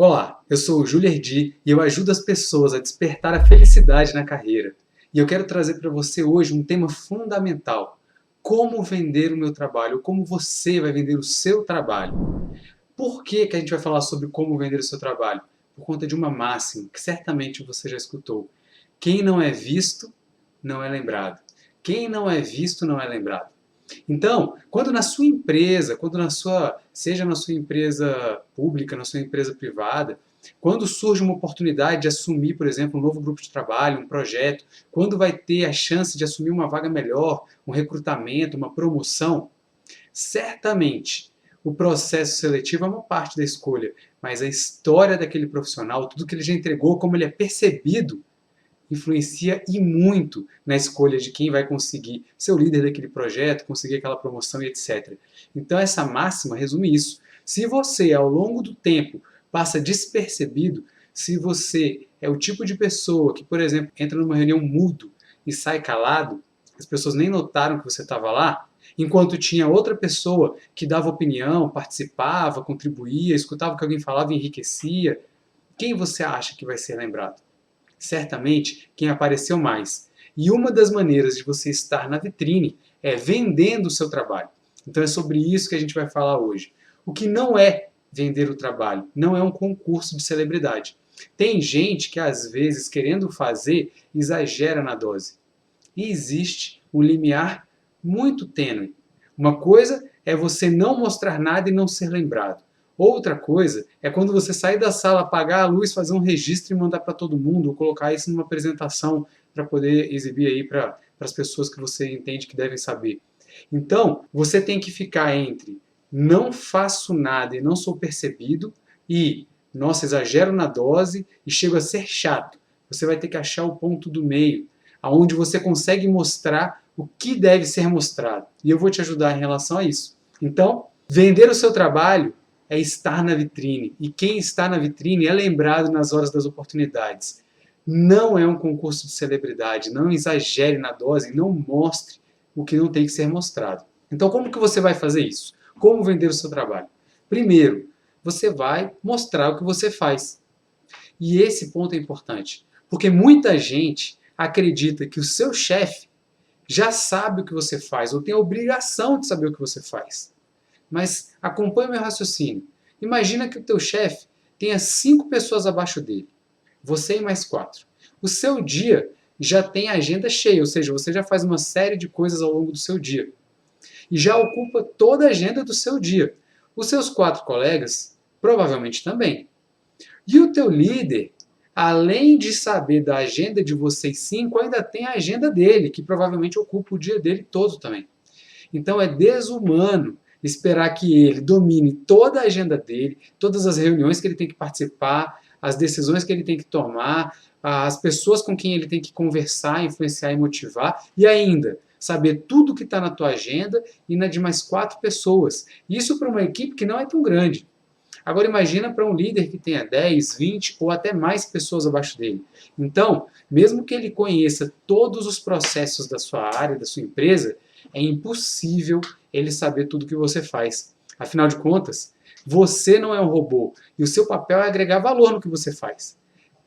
Olá, eu sou o Júlio Erdi e eu ajudo as pessoas a despertar a felicidade na carreira. E eu quero trazer para você hoje um tema fundamental: como vender o meu trabalho, como você vai vender o seu trabalho. Por que a gente vai falar sobre como vender o seu trabalho? Por conta de uma máxima que certamente você já escutou: quem não é visto, não é lembrado. Quem não é visto, não é lembrado. Então, quando na sua empresa, seja na sua empresa pública, na sua empresa privada, quando surge uma oportunidade de assumir, por exemplo, um novo grupo de trabalho, um projeto, quando vai ter a chance de assumir uma vaga melhor, um recrutamento, uma promoção, certamente o processo seletivo é uma parte da escolha, mas a história daquele profissional, tudo que ele já entregou, como ele é percebido, influencia e muito na escolha de quem vai conseguir ser o líder daquele projeto, conseguir aquela promoção e etc. Então essa máxima resume isso. Se você, ao longo do tempo, passa despercebido, se você é o tipo de pessoa que, por exemplo, entra numa reunião mudo e sai calado, as pessoas nem notaram que você estava lá, enquanto tinha outra pessoa que dava opinião, participava, contribuía, escutava o que alguém falava e enriquecia, quem você acha que vai ser lembrado? Certamente quem apareceu mais. E uma das maneiras de você estar na vitrine é vendendo o seu trabalho. Então é sobre isso que a gente vai falar hoje. O que não é vender o trabalho, não é um concurso de celebridade. Tem gente que às vezes, querendo fazer, exagera na dose. E existe um limiar muito tênue. Uma coisa é você não mostrar nada e não ser lembrado. Outra coisa é quando você sair da sala, apagar a luz, fazer um registro e mandar para todo mundo, ou colocar isso numa apresentação para poder exibir aí para as pessoas que você entende que devem saber. Então, você tem que ficar entre não faço nada e não sou percebido e, nossa, exagero na dose e chego a ser chato. Você vai ter que achar o ponto do meio, aonde você consegue mostrar o que deve ser mostrado. E eu vou te ajudar em relação a isso. Então, vender o seu trabalho é estar na vitrine. E quem está na vitrine é lembrado nas horas das oportunidades. Não é um concurso de celebridade. Não exagere na dose, não mostre o que não tem que ser mostrado. Então, como que você vai fazer isso? Como vender o seu trabalho? Primeiro, você vai mostrar o que você faz. E esse ponto é importante, porque muita gente acredita que o seu chefe já sabe o que você faz, ou tem a obrigação de saber o que você faz. Mas acompanhe o meu raciocínio. Imagina que o teu chefe tenha 5 pessoas abaixo dele. Você e mais 4. O seu dia já tem a agenda cheia, ou seja, você já faz uma série de coisas ao longo do seu dia. E já ocupa toda a agenda do seu dia. Os seus 4 colegas provavelmente também. E o teu líder, além de saber da agenda de vocês 5, ainda tem a agenda dele, que provavelmente ocupa o dia dele todo também. Então é desumano esperar que ele domine toda a agenda dele, todas as reuniões que ele tem que participar, as decisões que ele tem que tomar, as pessoas com quem ele tem que conversar, influenciar e motivar, e ainda saber tudo que está na tua agenda e na de mais 4 pessoas. Isso para uma equipe que não é tão grande. Agora imagina para um líder que tenha 10, 20 ou até mais pessoas abaixo dele. Então, mesmo que ele conheça todos os processos da sua área, da sua empresa, é impossível ele saber tudo que você faz. Afinal de contas, você não é um robô e o seu papel é agregar valor no que você faz.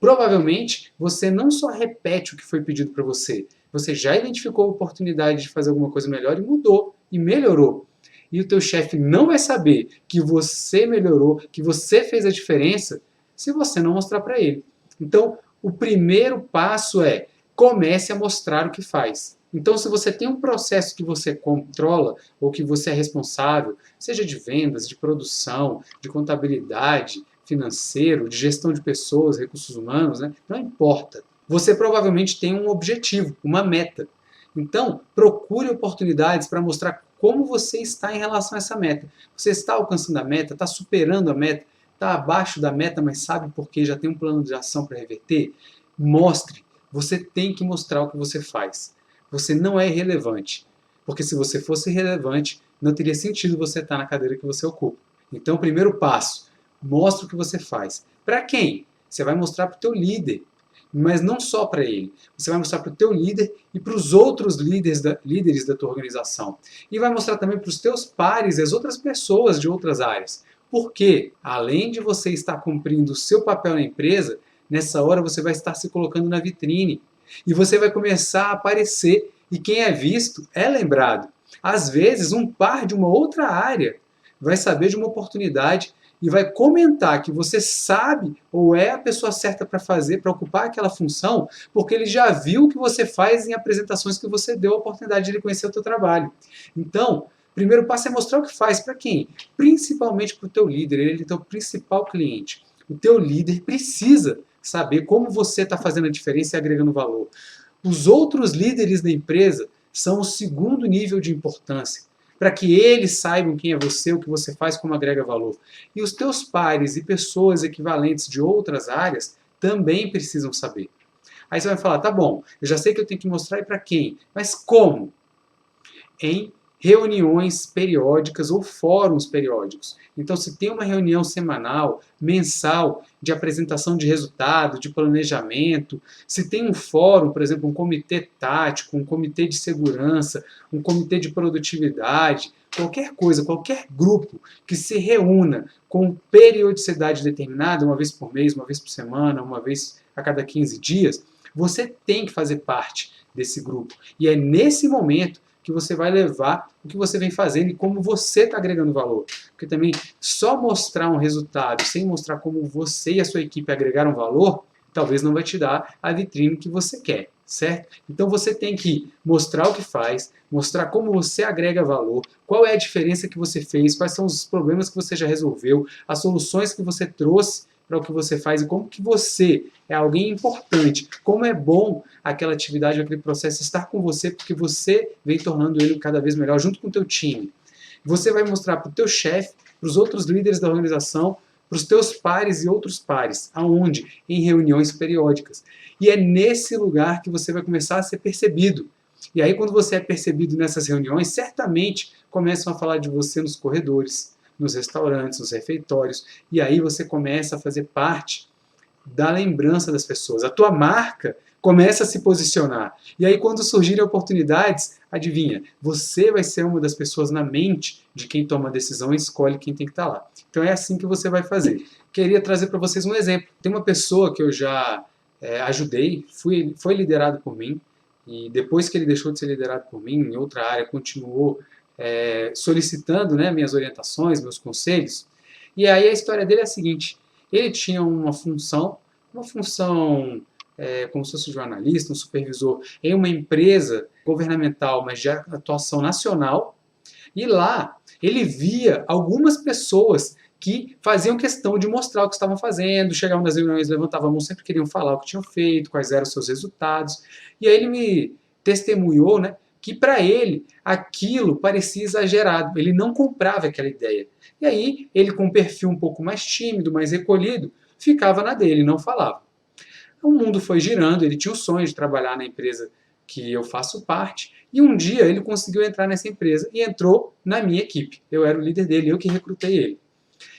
Provavelmente, você não só repete o que foi pedido para você, você já identificou a oportunidade de fazer alguma coisa melhor e mudou e melhorou. E o teu chefe não vai saber que você melhorou, que você fez a diferença, se você não mostrar para ele. Então, o primeiro passo é comece a mostrar o que faz. Então, se você tem um processo que você controla ou que você é responsável, seja de vendas, de produção, de contabilidade, financeiro, de gestão de pessoas, recursos humanos, né? Não importa. Você provavelmente tem um objetivo, uma meta. Então, procure oportunidades para mostrar como você está em relação a essa meta. Você está alcançando a meta? Está superando a meta? Está abaixo da meta, mas sabe por quê? Já tem um plano de ação para reverter? Mostre. Você tem que mostrar o que você faz. Você não é irrelevante. Porque se você fosse irrelevante, não teria sentido você estar na cadeira que você ocupa. Então, primeiro passo, mostre o que você faz. Para quem? Você vai mostrar para o teu líder. Mas não só para ele. Você vai mostrar para o teu líder e para os outros líderes da tua organização. E vai mostrar também para os teus pares e as outras pessoas de outras áreas. Porque, além de você estar cumprindo o seu papel na empresa, nessa hora você vai estar se colocando na vitrine. E você vai começar a aparecer. E quem é visto é lembrado. Às vezes, um par de uma outra área vai saber de uma oportunidade e vai comentar que você sabe ou é a pessoa certa para fazer, para ocupar aquela função, porque ele já viu o que você faz em apresentações que você deu a oportunidade de ele conhecer o teu trabalho. Então, o primeiro passo é mostrar o que faz para quem? Principalmente para o teu líder, ele é o teu principal cliente. O teu líder precisa saber como você está fazendo a diferença e agregando valor. Os outros líderes da empresa são o segundo nível de importância, para que eles saibam quem é você, o que você faz, como agrega valor. E os teus pares e pessoas equivalentes de outras áreas também precisam saber. Aí você vai falar, tá bom, eu já sei que eu tenho que mostrar e para quem, mas como? Em reuniões periódicas ou fóruns periódicos. Então, se tem uma reunião semanal, mensal, de apresentação de resultado, de planejamento, se tem um fórum, por exemplo, um comitê tático, um comitê de segurança, um comitê de produtividade, qualquer coisa, qualquer grupo que se reúna com periodicidade determinada, uma vez por mês, uma vez por semana, uma vez a cada 15 dias, você tem que fazer parte desse grupo. E é nesse momento que você vai levar o que você vem fazendo e como você está agregando valor. Porque também só mostrar um resultado sem mostrar como você e a sua equipe agregaram valor, talvez não vai te dar a vitrine que você quer, certo? Então você tem que mostrar o que faz, mostrar como você agrega valor, qual é a diferença que você fez, quais são os problemas que você já resolveu, as soluções que você trouxe para o que você faz e como que você é alguém importante, como é bom aquela atividade, aquele processo estar com você, porque você vem tornando ele cada vez melhor junto com o teu time. Você vai mostrar para o teu chefe, para os outros líderes da organização, para os teus pares e outros pares. Aonde? Em reuniões periódicas. E é nesse lugar que você vai começar a ser percebido. E aí, quando você é percebido nessas reuniões, certamente começam a falar de você nos corredores, nos restaurantes, nos refeitórios, e aí você começa a fazer parte da lembrança das pessoas. A tua marca começa a se posicionar. E aí, quando surgirem oportunidades, adivinha, você vai ser uma das pessoas na mente de quem toma a decisão e escolhe quem tem que estar lá. Então é assim que você vai fazer. Queria trazer para vocês um exemplo. Tem uma pessoa que eu já ajudei, foi liderado por mim, e depois que ele deixou de ser liderado por mim, em outra área, continuou solicitando, né, minhas orientações, meus conselhos. E aí a história dele é a seguinte: ele tinha uma função como se fosse jornalista, um supervisor em uma empresa governamental, mas de atuação nacional, e lá ele via algumas pessoas que faziam questão de mostrar o que estavam fazendo, chegavam nas reuniões, levantavam a mão, sempre queriam falar o que tinham feito, quais eram os seus resultados, e aí ele me testemunhou, né, que para ele aquilo parecia exagerado, ele não comprava aquela ideia. E aí ele, com um perfil um pouco mais tímido, mais recolhido, ficava na dele, não falava. O mundo foi girando, ele tinha o sonho de trabalhar na empresa que eu faço parte, e um dia ele conseguiu entrar nessa empresa e entrou na minha equipe. Eu era o líder dele, eu que recrutei ele.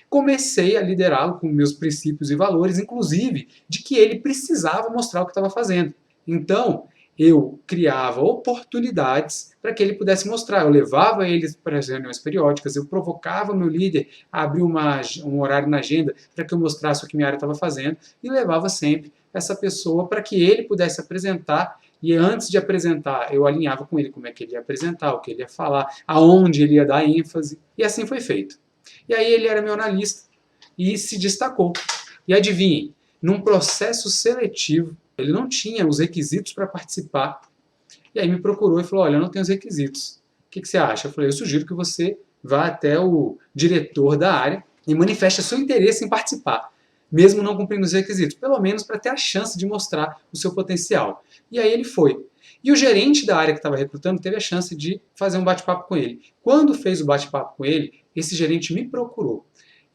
Comecei a liderá-lo com meus princípios e valores, inclusive de que ele precisava mostrar o que estava fazendo. Então, eu criava oportunidades para que ele pudesse mostrar. Eu levava ele para as reuniões periódicas, eu provocava meu líder a abrir um horário na agenda para que eu mostrasse o que minha área estava fazendo e levava sempre essa pessoa para que ele pudesse apresentar. E antes de apresentar, eu alinhava com ele como é que ele ia apresentar, o que ele ia falar, aonde ele ia dar ênfase. E assim foi feito. E aí ele era meu analista e se destacou. E adivinhem, num processo seletivo, ele não tinha os requisitos para participar. E aí me procurou e falou, olha, eu não tenho os requisitos. O que você acha? Eu falei, eu sugiro que você vá até o diretor da área e manifeste o seu interesse em participar, mesmo não cumprindo os requisitos, pelo menos para ter a chance de mostrar o seu potencial. E aí ele foi. E o gerente da área que estava recrutando teve a chance de fazer um bate-papo com ele. Quando fez o bate-papo com ele, esse gerente me procurou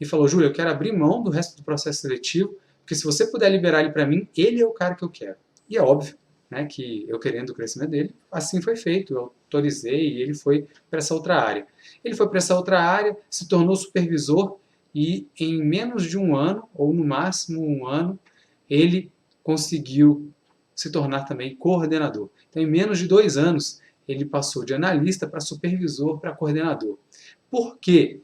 e falou, Júlio, eu quero abrir mão do resto do processo seletivo, porque se você puder liberar ele para mim, ele é o cara que eu quero. E é óbvio, né, que eu querendo o crescimento dele, assim foi feito, eu autorizei e ele foi para essa outra área. Ele foi para essa outra área, se tornou supervisor e em menos de um ano, ou no máximo um ano, ele conseguiu se tornar também coordenador. Então, em menos de 2 anos, ele passou de analista para supervisor para coordenador. Por quê?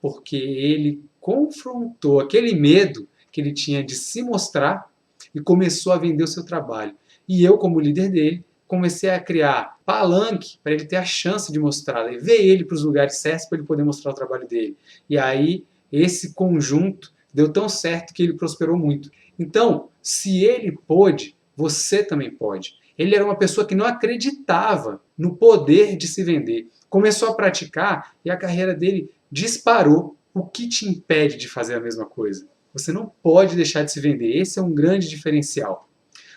Porque ele confrontou aquele medo que ele tinha de se mostrar e começou a vender o seu trabalho. E eu, como líder dele, comecei a criar palanque para ele ter a chance de mostrar, levar ele para os lugares certos para ele poder mostrar o trabalho dele. E aí, esse conjunto deu tão certo que ele prosperou muito. Então, se ele pôde, você também pode. Ele era uma pessoa que não acreditava no poder de se vender. Começou a praticar e a carreira dele disparou. O que te impede de fazer a mesma coisa? Você não pode deixar de se vender. Esse é um grande diferencial.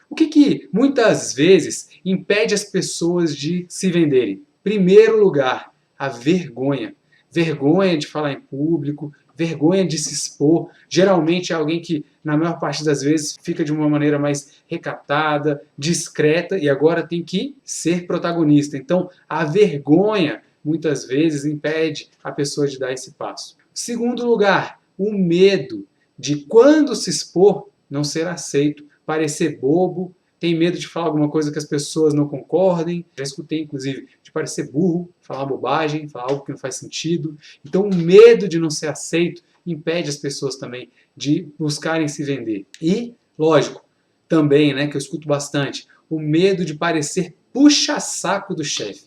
O que muitas vezes impede as pessoas de se venderem? Primeiro lugar, a vergonha. Vergonha de falar em público, vergonha de se expor. Geralmente é alguém que, na maior parte das vezes, fica de uma maneira mais recatada, discreta e agora tem que ser protagonista. Então, a vergonha, muitas vezes, impede a pessoa de dar esse passo. Segundo lugar, o medo de, quando se expor, não ser aceito, parecer bobo, tem medo de falar alguma coisa que as pessoas não concordem. Já escutei, inclusive, de parecer burro, falar bobagem, falar algo que não faz sentido. Então, o medo de não ser aceito impede as pessoas também de buscarem se vender. E, lógico, também, né, que eu escuto bastante, o medo de parecer puxa-saco do chefe.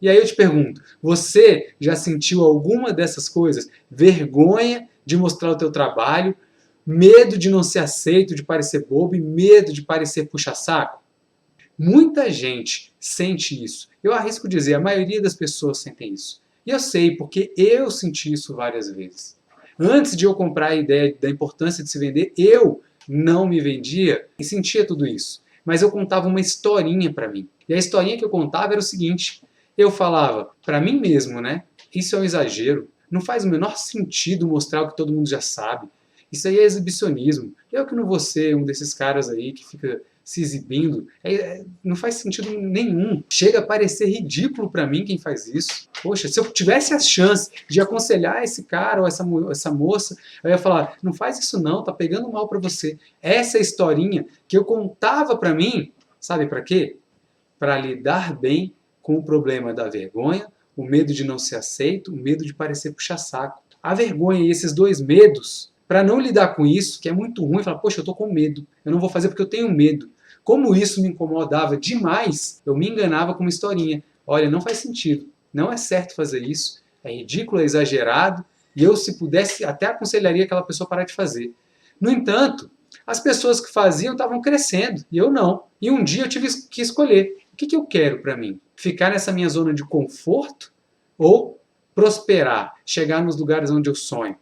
E aí eu te pergunto, você já sentiu alguma dessas coisas? Vergonha de mostrar o teu trabalho, medo de não ser aceito, de parecer bobo e medo de parecer puxa-saco? Muita gente sente isso. Eu arrisco dizer, a maioria das pessoas sentem isso. E eu sei, porque eu senti isso várias vezes. Antes de eu comprar a ideia da importância de se vender, eu não me vendia e sentia tudo isso. Mas eu contava uma historinha para mim. E a historinha que eu contava era o seguinte: eu falava para mim mesmo, né? Isso é um exagero. Não faz o menor sentido mostrar o que todo mundo já sabe. Isso aí é exibicionismo. Eu que não vou ser um desses caras aí que fica se exibindo. Não faz sentido nenhum. Chega a parecer ridículo para mim quem faz isso. Poxa, se eu tivesse a chance de aconselhar esse cara ou essa moça, eu ia falar, não faz isso não, tá pegando mal para você. Essa historinha que eu contava para mim, sabe para quê? Para lidar bem com o problema da vergonha, o medo de não ser aceito, o medo de parecer puxa-saco. A vergonha e esses dois medos, para não lidar com isso, que é muito ruim, falar, poxa, eu estou com medo, eu não vou fazer porque eu tenho medo. Como isso me incomodava demais, eu me enganava com uma historinha. Olha, não faz sentido, não é certo fazer isso, é ridículo, é exagerado, e eu, se pudesse, até aconselharia aquela pessoa a parar de fazer. No entanto, as pessoas que faziam estavam crescendo, e eu não. E um dia eu tive que escolher, o que eu quero para mim? Ficar nessa minha zona de conforto ou prosperar, chegar nos lugares onde eu sonho?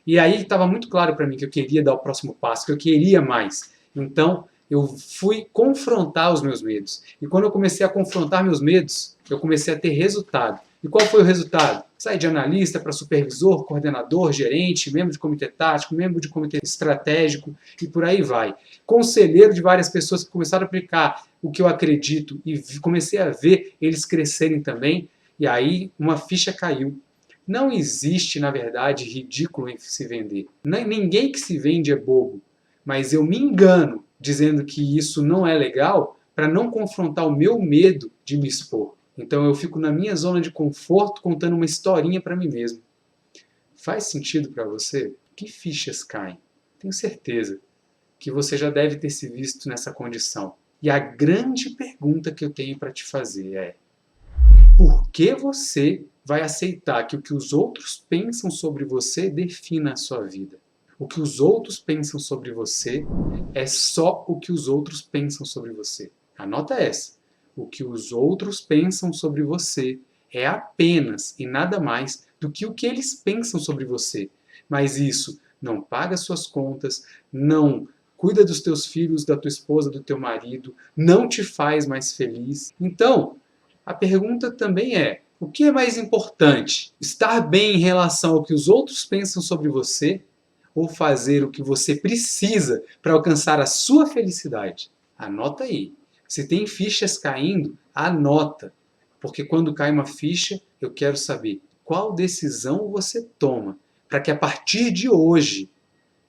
E aí estava muito claro para mim que eu queria dar o próximo passo, que eu queria mais. Então, eu fui confrontar os meus medos. E quando eu comecei a confrontar meus medos, eu comecei a ter resultado. E qual foi o resultado? Saí de analista para supervisor, coordenador, gerente, membro de comitê tático, membro de comitê estratégico e por aí vai. Conselheiro de várias pessoas que começaram a aplicar o que eu acredito e comecei a ver eles crescerem também. E aí uma ficha caiu. Não existe, na verdade, ridículo em se vender. Ninguém que se vende é bobo. Mas eu me engano dizendo que isso não é legal para não confrontar o meu medo de me expor. Então eu fico na minha zona de conforto contando uma historinha para mim mesmo. Faz sentido para você? Que fichas caem? Tenho certeza que você já deve ter se visto nessa condição. E a grande pergunta que eu tenho para te fazer é: por que você vai aceitar que o que os outros pensam sobre você defina a sua vida? O que os outros pensam sobre você é só o que os outros pensam sobre você. Anota essa. O que os outros pensam sobre você é apenas e nada mais do que o que eles pensam sobre você. Mas isso não paga suas contas, não cuida dos teus filhos, da tua esposa, do teu marido, não te faz mais feliz. Então, a pergunta também é: o que é mais importante? Estar bem em relação ao que os outros pensam sobre você ou fazer o que você precisa para alcançar a sua felicidade? Anota aí. Se tem fichas caindo, anota. Porque quando cai uma ficha, eu quero saber qual decisão você toma para que a partir de hoje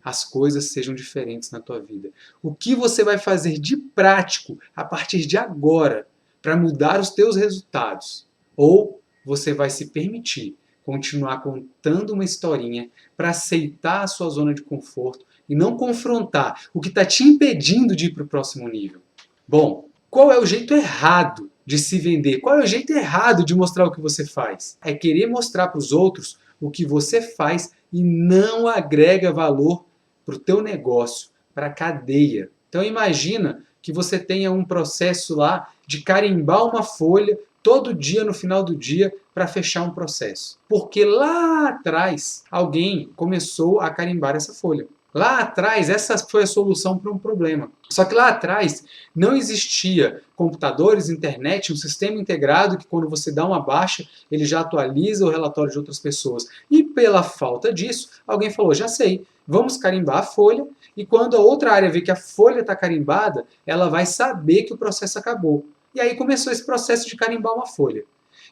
as coisas sejam diferentes na tua vida. O que você vai fazer de prático a partir de agora para mudar os teus resultados? Ou você vai se permitir continuar contando uma historinha para aceitar a sua zona de conforto e não confrontar o que está te impedindo de ir para o próximo nível. Bom, qual é o jeito errado de se vender? Qual é o jeito errado de mostrar o que você faz? É querer mostrar para os outros o que você faz e não agrega valor para o teu negócio, para a cadeia. Então imagina que você tenha um processo lá de carimbar uma folha todo dia no final do dia para fechar um processo. Porque lá atrás alguém começou a carimbar essa folha. Lá atrás, essa foi a solução para um problema. Só que lá atrás não existia computadores, internet, um sistema integrado que quando você dá uma baixa, ele já atualiza o relatório de outras pessoas. E pela falta disso, alguém falou, já sei, vamos carimbar a folha e quando a outra área vê que a folha está carimbada, ela vai saber que o processo acabou. E aí começou esse processo de carimbar uma folha.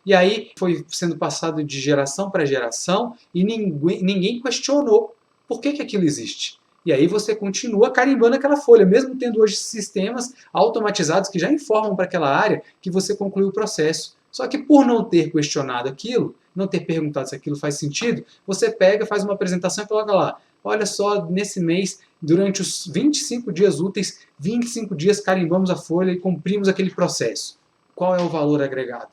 E aí foi sendo passado de geração para geração e ninguém questionou por que aquilo existe. E aí você continua carimbando aquela folha, mesmo tendo hoje sistemas automatizados que já informam para aquela área que você concluiu o processo. Só que por não ter questionado aquilo, não ter perguntado se aquilo faz sentido, você pega, faz uma apresentação e coloca lá. Olha só, nesse mês, durante os 25 dias úteis, 25 dias carimbamos a folha e cumprimos aquele processo. Qual é o valor agregado?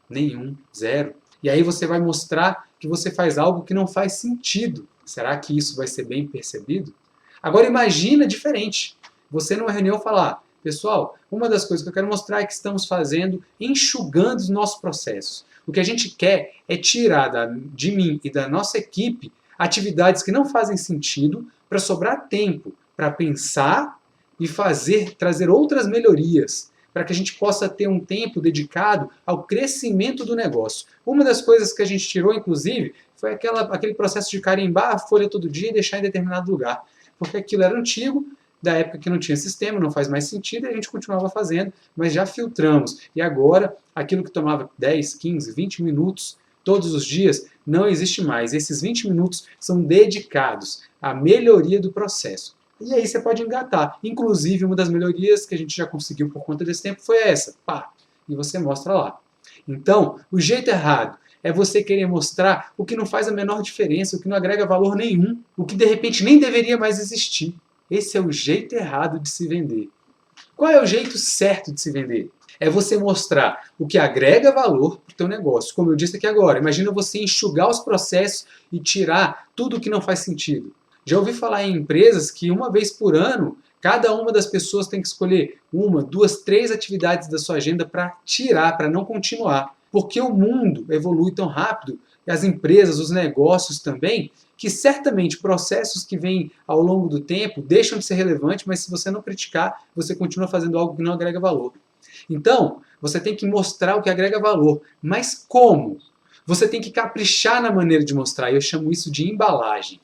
Nenhum, zero. E aí você vai mostrar que você faz algo que não faz sentido. Será que isso vai ser bem percebido? Agora imagina diferente. Você numa reunião falar, pessoal, uma das coisas que eu quero mostrar é que estamos fazendo, enxugando os nossos processos. O que a gente quer é tirar de mim e da nossa equipe atividades que não fazem sentido para sobrar tempo para pensar e trazer outras melhorias, para que a gente possa ter um tempo dedicado ao crescimento do negócio. Uma das coisas que a gente tirou, inclusive, foi aquele processo de carimbar a folha todo dia e deixar em determinado lugar. Porque aquilo era antigo, da época que não tinha sistema, não faz mais sentido, e a gente continuava fazendo, mas já filtramos. E agora, aquilo que tomava 10, 15, 20 minutos todos os dias, não existe mais. Esses 20 minutos são dedicados à melhoria do processo. E aí você pode engatar. Inclusive, uma das melhorias que a gente já conseguiu por conta desse tempo foi essa. Pá! E você mostra lá. Então, o jeito errado é você querer mostrar o que não faz a menor diferença, o que não agrega valor nenhum, o que de repente nem deveria mais existir. Esse é o jeito errado de se vender. Qual é o jeito certo de se vender? É você mostrar o que agrega valor para o teu negócio. Como eu disse aqui agora, imagina você enxugar os processos e tirar tudo o que não faz sentido. Já ouvi falar em empresas que uma vez por ano, cada uma das pessoas tem que escolher uma, duas, três atividades da sua agenda para tirar, para não continuar. Porque o mundo evolui tão rápido, e as empresas, os negócios também, que certamente processos que vêm ao longo do tempo deixam de ser relevantes, mas se você não criticar, você continua fazendo algo que não agrega valor. Então, você tem que mostrar o que agrega valor. Mas como? Você tem que caprichar na maneira de mostrar, e eu chamo isso de embalagem.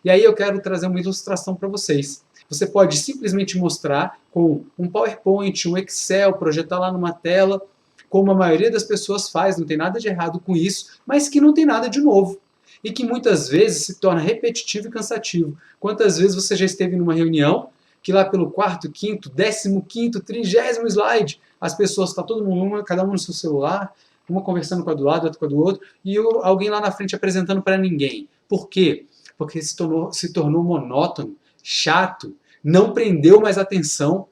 E aí eu quero trazer uma ilustração para vocês. Você pode simplesmente mostrar com um PowerPoint, um Excel, projetar lá numa tela, como a maioria das pessoas faz, não tem nada de errado com isso, mas que não tem nada de novo. E que muitas vezes se torna repetitivo e cansativo. Quantas vezes você já esteve numa reunião que lá pelo quarto, quinto, 15º, 30º slide, as pessoas, está todo mundo, cada um no seu celular, uma conversando com a do lado, outra com a do outro, e alguém lá na frente apresentando para ninguém. Por quê? Porque se tornou monótono, chato, não prendeu mais atenção.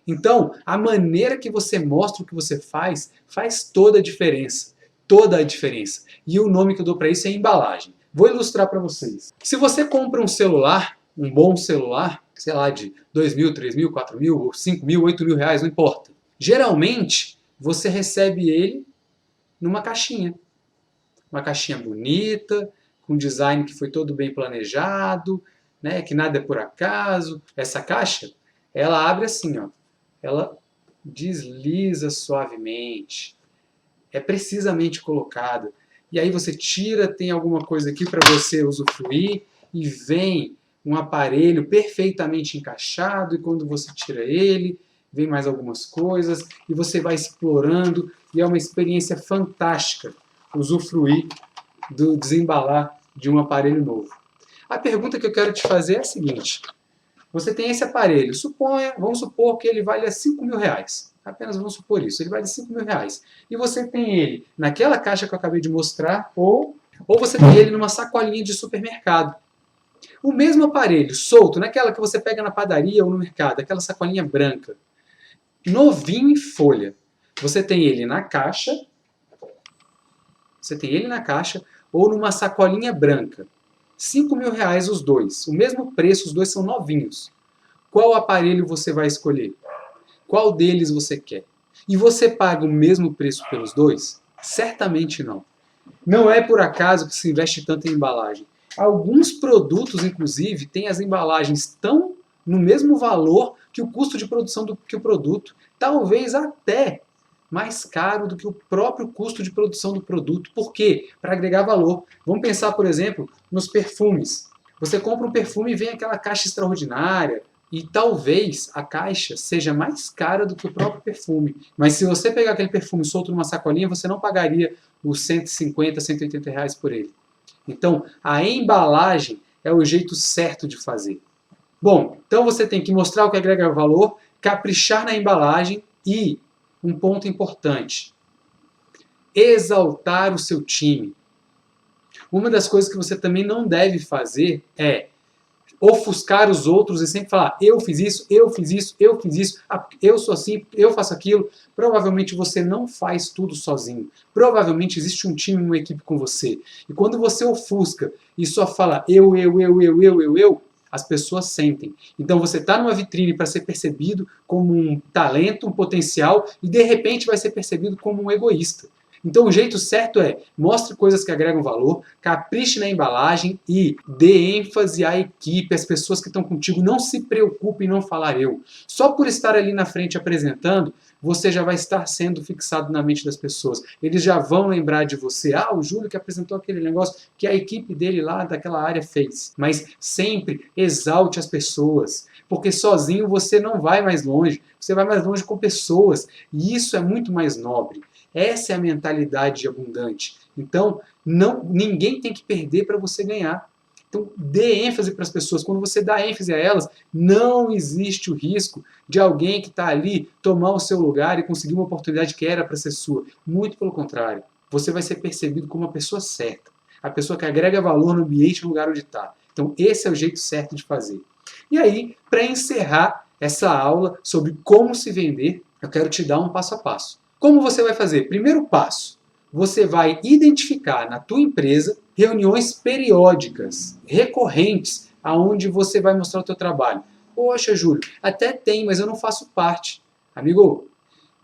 Então, a maneira que você mostra o que você faz toda a diferença. Toda a diferença. E o nome que eu dou para isso é embalagem. Vou ilustrar para vocês. Se você compra um celular, um bom celular, sei lá, de 2 mil, 3 mil, 4 mil, 5 mil, 8 mil reais, não importa. Geralmente, você recebe ele numa caixinha. Uma caixinha bonita, com design que foi todo bem planejado, né, que nada é por acaso. Essa caixa, ela abre assim, ó. Ela desliza suavemente. É precisamente colocada. E aí você tira, tem alguma coisa aqui para você usufruir e vem um aparelho perfeitamente encaixado e quando você tira ele, vem mais algumas coisas e você vai explorando e é uma experiência fantástica usufruir do desembalar de um aparelho novo. A pergunta que eu quero te fazer é a seguinte. Você tem esse aparelho, vamos supor que ele vale 5 mil reais. Apenas vamos supor isso, ele vale 5 mil reais. E você tem ele naquela caixa que eu acabei de mostrar ou Ou você tem ele numa sacolinha de supermercado. O mesmo aparelho, solto, naquela que você pega na padaria ou no mercado, aquela sacolinha branca, novinho em folha. Você tem ele na caixa, ou numa sacolinha branca. R$ 5.000 os dois. O mesmo preço, os dois são novinhos. Qual aparelho você vai escolher? Qual deles você quer? E você paga o mesmo preço pelos dois? Certamente não. Não é por acaso que se investe tanto em embalagem. Alguns produtos, inclusive, têm as embalagens tão no mesmo valor que o custo de produção que o produto. Talvez até mais caro do que o próprio custo de produção do produto. Por quê? Para agregar valor. Vamos pensar, por exemplo, nos perfumes. Você compra um perfume e vem aquela caixa extraordinária, e talvez a caixa seja mais cara do que o próprio perfume. Mas se você pegar aquele perfume solto numa sacolinha, você não pagaria os 150, R$ 180 por ele. Então, a embalagem é o jeito certo de fazer. Bom, então você tem que mostrar o que agrega valor, caprichar na embalagem e, um ponto importante, exaltar o seu time. Uma das coisas que você também não deve fazer é ofuscar os outros e sempre falar: eu fiz isso, eu fiz isso, eu fiz isso, eu sou assim, eu faço aquilo. Provavelmente você não faz tudo sozinho. Provavelmente existe um time, uma equipe com você. E quando você ofusca e só fala eu, as pessoas sentem. Então você está numa vitrine para ser percebido como um talento, um potencial, e de repente vai ser percebido como um egoísta. Então o jeito certo é: mostre coisas que agregam valor, capriche na embalagem e dê ênfase à equipe, às pessoas que estão contigo. Não se preocupe em não falar eu. Só por estar ali na frente apresentando, você já vai estar sendo fixado na mente das pessoas. Eles já vão lembrar de você. Ah, o Júlio que apresentou aquele negócio que a equipe dele lá daquela área fez. Mas sempre exalte as pessoas, porque sozinho você não vai mais longe. Você vai mais longe com pessoas. E isso é muito mais nobre. Essa é a mentalidade abundante. Então, ninguém tem que perder para você ganhar. Então, dê ênfase para as pessoas. Quando você dá ênfase a elas, não existe o risco de alguém que está ali tomar o seu lugar e conseguir uma oportunidade que era para ser sua. Muito pelo contrário. Você vai ser percebido como a pessoa certa. A pessoa que agrega valor no ambiente, no lugar onde está. Então, esse é o jeito certo de fazer. E aí, para encerrar essa aula sobre como se vender, eu quero te dar um passo a passo. Como você vai fazer? Primeiro passo, você vai identificar na tua empresa reuniões periódicas, recorrentes, aonde você vai mostrar o teu trabalho. Poxa, Júlio, até tem, mas eu não faço parte. Amigo,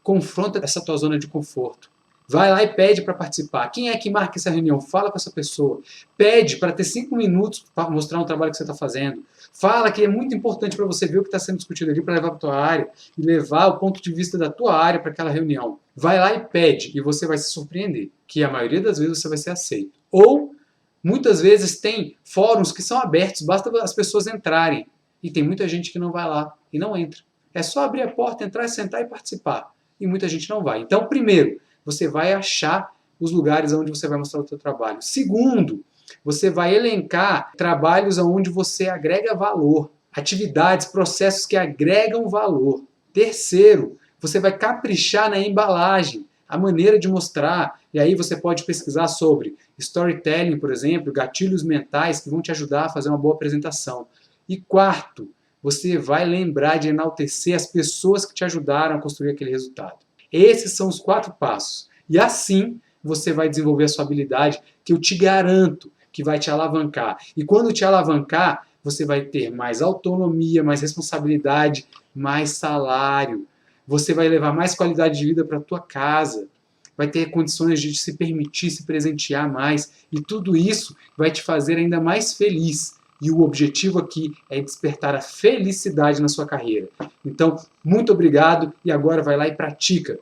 confronta essa tua zona de conforto. Vai lá e pede para participar. Quem é que marca essa reunião? Fala com essa pessoa. Pede para ter 5 minutos para mostrar um trabalho que você está fazendo. Fala que é muito importante para você ver o que está sendo discutido ali para levar para a tua área e levar o ponto de vista da tua área para aquela reunião. Vai lá e pede e você vai se surpreender, que a maioria das vezes você vai ser aceito. Ou, muitas vezes tem fóruns que são abertos, basta as pessoas entrarem. E tem muita gente que não vai lá e não entra. É só abrir a porta, entrar, sentar e participar. E muita gente não vai. Então, primeiro, você vai achar os lugares onde você vai mostrar o seu trabalho. Segundo, você vai elencar trabalhos onde você agrega valor, atividades, processos que agregam valor. Terceiro, você vai caprichar na embalagem, a maneira de mostrar. E aí você pode pesquisar sobre storytelling, por exemplo, gatilhos mentais que vão te ajudar a fazer uma boa apresentação. E quarto, você vai lembrar de enaltecer as pessoas que te ajudaram a construir aquele resultado. Esses são os 4 passos. E assim você vai desenvolver a sua habilidade, que eu te garanto que vai te alavancar. E quando te alavancar, você vai ter mais autonomia, mais responsabilidade, mais salário. Você vai levar mais qualidade de vida para a tua casa. Vai ter condições de se permitir, se presentear mais. E tudo isso vai te fazer ainda mais feliz. E o objetivo aqui é despertar a felicidade na sua carreira. Então, muito obrigado e agora vai lá e pratica.